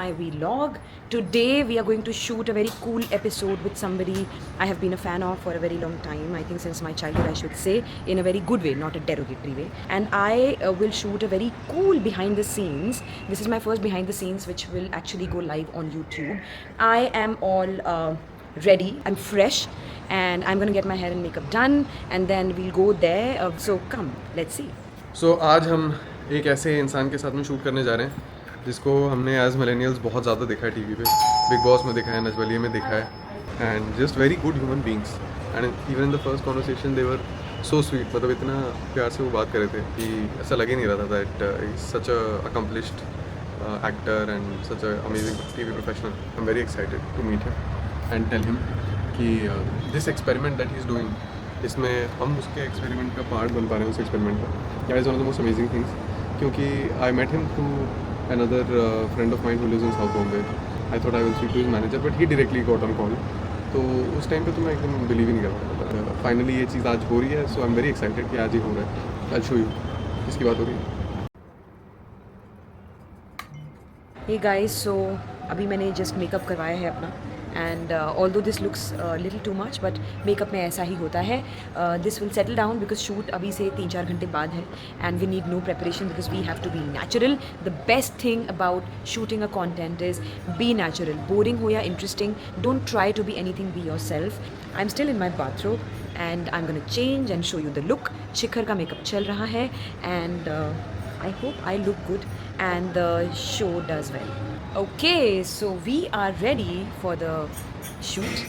my vlog. Today we are going to shoot a very cool episode with somebody I have been a fan of for a very long time. I think since my childhood, I should say, in a very good way, not a derogatory way. And I will shoot a very cool behind the scenes. This is my first behind the scenes which will actually go live on YouTube. I am all ready, I'm fresh, and I'm gonna get my hair and makeup done and then we'll go there. So come, let's see. So आज हम एक ऐसे इंसान के साथ में shoot करने जा रहे हैं जिसको हमने एज मिलेनियल्स बहुत ज़्यादा देखा है टीवी पे, बिग बॉस में देखा है, नचबलिए में देखा है, and just very good human beings. And even in the first conversation they were so sweet. मतलब इतना प्यार से वो बात कर रहे थे कि ऐसा लग ही नहीं रहा था that is such a accomplished actor and such a amazing TV professional. I am very excited to meet him and tell him कि this experiment that he is doing, इसमें हम उसके एक्सपेरिमेंट का पार्ट बन पा रहे हैं. उस एक्सपेरिमेंट का that is one of the most amazing things. क्योंकि I met him through another friend of mine who lives in South Bombay. I thought I will speak to his manager, but he directly got on call. तो उस time पे तो मैं एकदम believe ही नहीं कर रहा था. फाइनली ये चीज़ आज हो रही है, सो आई एम वेरी एक्साइटेड कि आज ही हो रहा है. आई शो यू किसकी बात हो रही है. Hey guys, so अभी मैंने जस्ट मेकअप करवाया है अपना, and although this looks little too much, but makeup में ऐसा ही होता है. This will settle down because shoot अभी से 3-4 घंटे बाद है, and we need no preparation because we have to be natural. The best thing about shooting a content is be natural. Boring हो या interesting, don't try to be anything, be yourself. I'm still in my bathrobe and I'm gonna change and show you the look. शिखर का makeup चल रहा है and I hope I look good and the show does well. Okay, so we are ready for the shoot.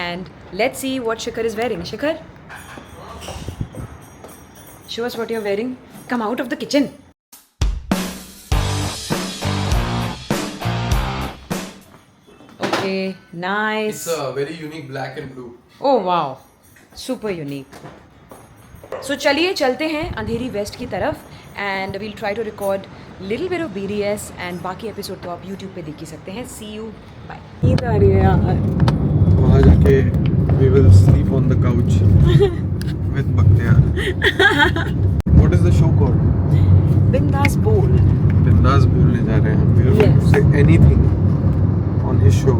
And let's see what Shikhar is wearing. Shikhar, show us what you're wearing. Come out of the kitchen. Okay, nice. It's a very unique black and blue. Oh wow, super unique. So चलिए चलते हैं अंधेरी west की तरफ and will try to record little bit of BDS and बाकी episode तो आप YouTube पे देख ही सकते हैं. See you, bye. नींद आ रही है यार. वहाँ जाके we will sleep on the couch with Bakhtiar. What is the show called? बिंदास बोल. बिंदास बोलने जा रहे हैं हम. We are going to say anything on his show.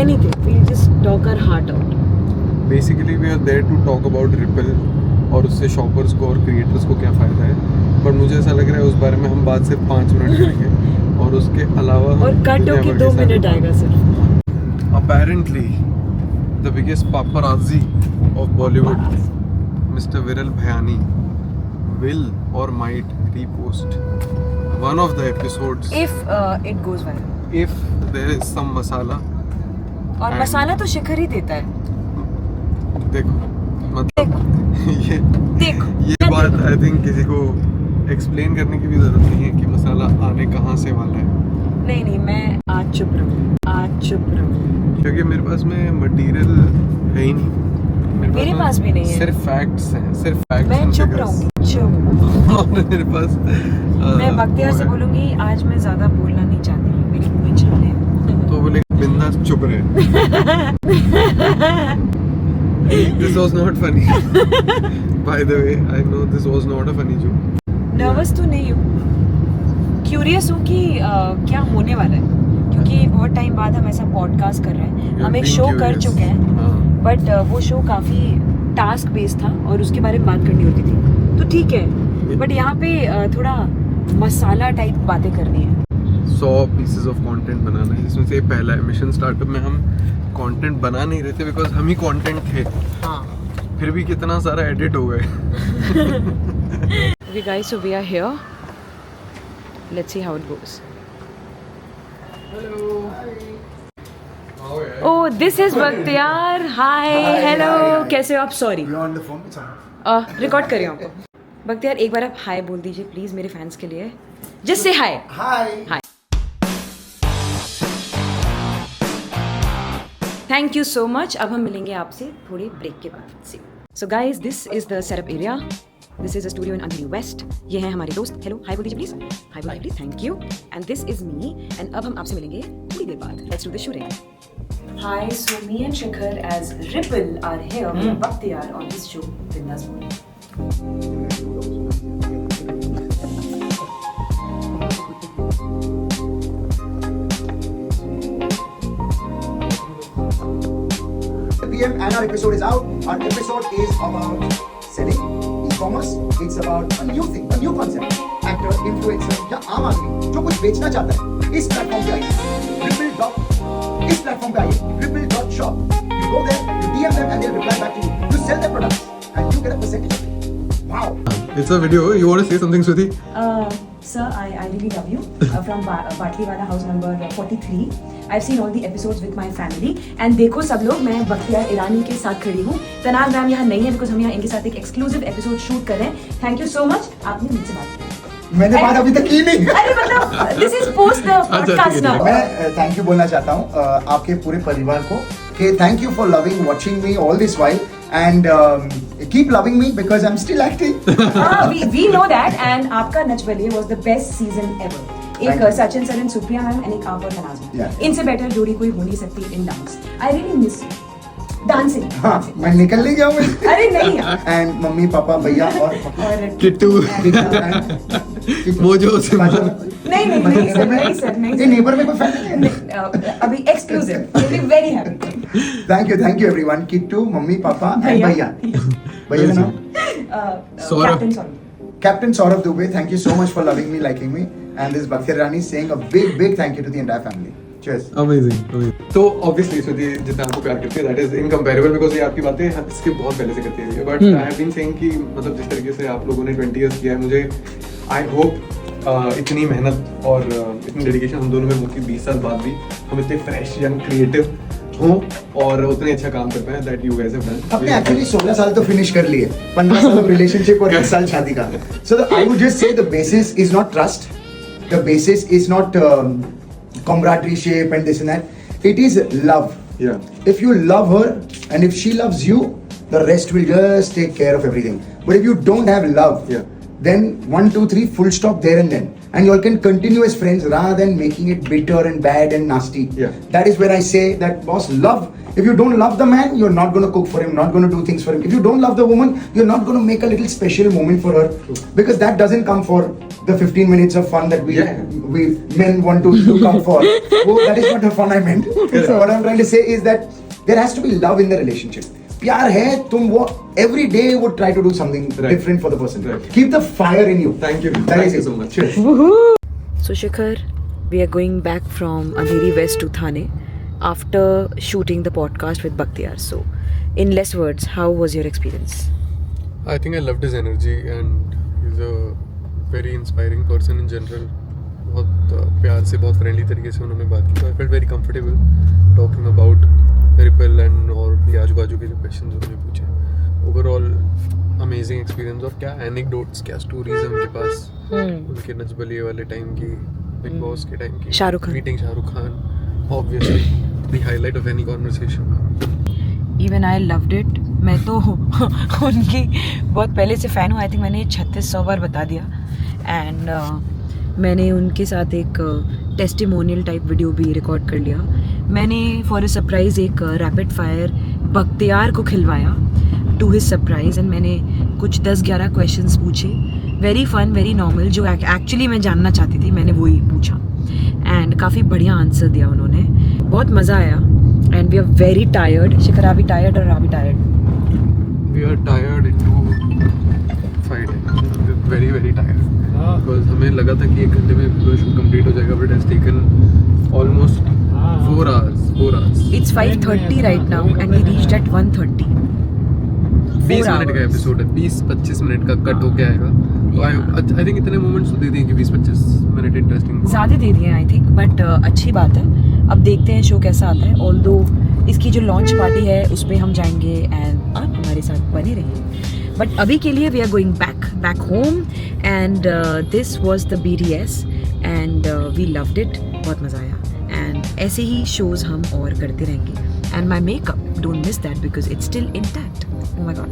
Anything. We'll just talk our heart out. Basically we are there to talk about Ripple और उससे शॉपर्स को और क्रिएटर्स को क्या फ़ायदा है. पर मुझे ऐसा लग रहा है उस बारे में हम बात सिर्फ 5 मिनट करेंगे और उसके अलावा और कट होके 2 मिनट आएगा सिर्फ. Apparently the biggest पापराजी of Bollywood mister विरल Bhayani will or might repost one of the episodes if it goes well. if there is some masala. और मसाला तो शिखर ही देता है. देखो मतलब देखो ये बात आई थिंक किसी को एक्सप्लेन करने की भी जरूरत नहीं है कि मसाला आने कहाँ से वाला है. नहीं मैं आज चुप रहूँ क्योंकि मेरे पास में मटेरियल है ही नहीं. मेरे पास भी नहीं है. सिर्फ फैक्ट्स हैं, सिर्फ फैक्ट्स. मैं चुप रहूँगी. मेरे पास मैं बख्तियार से बोलूँगी आज मैं ज़्यादा बोलना नहीं चाहती हूँ, मेरी मुँह में छाले हैं. तो बोले बिंदास चुप रहे. This was not funny. By the way, I know this was not a funny joke. Nervous तो नहीं हूँ, क्यूरियस हूँ कि क्या होने वाला है, क्योंकि बहुत टाइम बाद हम ऐसा पॉडकास्ट कर रहे हैं. हम एक शो कर चुके हैं, बट वो शो काफ़ी टास्क बेस्ड था और उसके बारे में बात करनी होती थी, तो ठीक है. बट यहाँ पे थोड़ा मसाला टाइप बातें करनी है. 100 pieces of content बनाना है, जिसमें से ये पहला है. मिशन स्टार्टअप में हम कंटेंट बना नहीं रहे थे बिकॉज हम ही कंटेंट थे. हाँ. फिर भी कितना सारा एडिट हो गए. Okay guys, so we are here. Let's see how it goes. Hello. Oh, this is Bakhtiar. Hi, hello. कैसे हो आप? Sorry. You're on the phone with someone? Record कर रही हूँ आपको. बख्तियार एक बार आप हाय बोल दीजिए प्लीज मेरे फैंस के लिए. Just say hi. Hi. Thank you so much. अब हम मिलेंगे आपसे थोड़े ब्रेक के बाद से. So guys, this is the setup area. This is a studio in Andheri west. ये हैं हमारे दोस्त. हेलो, हाय बोल दीजिए प्लीज. हाय बोल दीजिए, thank you. And this is me. And अब हम आपसे मिलेंगे थोड़ी देर बाद. Let's do the shooting. Hi, so me and Shikhar as Ripple are here with Bakhtiar on his show Bindas Bool. and our episode is out. Our episode is about selling, e-commerce. It's about a new thing, a new concept. Actor, influencer या आम आदमी जो कुछ बेचना चाहता है इस platform पे आइए. इस प्लेटफॉर्म पे आइए. Ripple.shop. You go there, you DM them and they'll reply back to you. You sell their products and you get a percentage. Wow. It's a video. You want to say something, Swati? Sir, I really love you. From Batliwala house number 43. I've seen all the episodes with my family. And देखो सब लोग, मैं बख्तियार ईरानी के साथ खड़ी हूँ. तनाज़ ma'am यहाँ नहीं है because हम यहाँ इनके साथ एक exclusive episode shoot कर रहे हैं. Thank you so much. आपने मुझसे बात की. मैंने बात अभी तक की नहीं. अरे मतलब this is post the podcast now. मैं थैंक यू बोलना चाहता हूँ आपके पूरे परिवार को कि thank you for loving watching me all this while and keep loving me because I am still acting. We know that and आपका Nach Baliye was the best season ever. एक Sachin sir and Supriya ma'am and एक आप और तनाज़. इनसे better जोड़ी कोई हो नहीं सकती इन dance. I really miss dancing. हाँ मैं निकल नहीं गया हूँ. अरे नहीं एंड मम्मी पापा भैया और किट्टू. मोजो से. नहीं सर ये नेबर में कोई फैन नहीं है. अभी exclusive. Very happy. Thank you everyone. Kittu mummy papa and भैया का नाम Saurabh. Captain Saurabh Dubey, thank you so much for loving me, liking me, and this Bhaktiyar Rani saying a big thank you to the entire family. Cheers. Amazing. तो obviously Swati जितना आपको प्यार करती है that is incomparable because ये आपकी बातें इसके बहुत पहले से करती है. But I have been saying कि मतलब जिस तरीके से आप लोगों ने 20 years किया है, मुझे I hope इतनी मेहनत और इतनी डेडिकेशन हम दोनों में होती 20 साल बाद भी हम इतने फ्रेश यंग क्रिएटिव हो और उतने अच्छा काम कर पाए that you guys have done. अपने एक्चुअली 16 साल तो फिनिश कर लिए. 15 साल रिलेशनशिप और 10 साल शादी का. So I would just say the basis is not trust. The basis is not camaraderie and this and that. It is love. Yeah. If you love her and if she loves you, the rest will just take care of everything. But if you don't have love, Yeah. then 1, 2, 3 full stop there and then. And you all can continue as friends rather than making it bitter and bad and nasty. Yeah. That is where I say that boss, love. If you don't love the man, you're not going to cook for him, not going to do things for him. If you don't love the woman, you're not going to make a little special moment for her. Because that doesn't come for the 15 minutes of fun that we men want to come for. Oh, that is not the fun I meant. So what I'm trying to say is that there has to be love in the relationship. प्यार है तुम वो every day would try to do something different for the person. Right. Keep the fire in you. Thank you. That Thank is you it. so much. Cheers. So Shikhar, we are going back from Andheri West to Thane after shooting the podcast with Bhaktiyar. So, in less words, how was your experience? I think I loved his energy and he's a very inspiring person in general. बहुत प्यार से बहुत friendly तरीके से उन्होंने बात की. I felt very comfortable talking about Ripple and और भी आजू बाजू के जो क्वेश्चन उन्होंने पूछे. Overall amazing experience. और क्या एनेक्डोट्स, क्या स्टोरीज हैं उनके पास उनके नच बलिए वाले टाइम की, बिग बॉस के टाइम की, Shahrukh Khan, meeting Shahrukh Khan, obviously the highlight of any conversation. Even I loved it. मैं तो उनकी बहुत पहले से फ़ैन हूँ. आई थिंक मैंने 3600 बार बता दिया. एंड मैंने उनके साथ एक टेस्टिमोनियल टाइप वीडियो भी रिकॉर्ड कर लिया. मैंने फॉर अ सरप्राइज़ एक रैपिड फायर बख्तियार को खिलवाया टू हिज सरप्राइज़. एंड मैंने कुछ 10-11 क्वेश्चंस पूछे. वेरी फन, वेरी नॉर्मल, जो एक्चुअली मैं जानना चाहती थी मैंने वही पूछा. एंड काफ़ी बढ़िया आंसर दिया उन्होंने. बहुत मज़ा आया. And we are very tired. Shikhar, आप भी टायर्ड और आप भी tired? We are tired into fight. Very very tired. Because हमें लगा था कि 1 घंटे में पूरा शूट कंप्लीट हो जाएगा, but has taken almost 4 hours. It's 5:30 right now and we reached at 1:30. 20 minute का एपिसोड है. 20-25 मिनट का कट होके आएगा. तो आई थिंक इतने मोमेंट्स तो दे देंगे 20-25 मिनट इंटरेस्टिंग. ज़्यादा दे दिए आई थिंक, बट अच्छी बात है. अब देखते हैं शो कैसा आता है. ऑल्दो इसकी जो लॉन्च पार्टी है उस पर हम जाएंगे एंड आप हमारे साथ बने रहिए. बट अभी के लिए we are going back home and this was the BDS and we loved it. बहुत मज़ा आया. एंड ऐसे ही शोज़ हम और करते रहेंगे. And my makeup, don't miss that because it's still intact. Oh my God.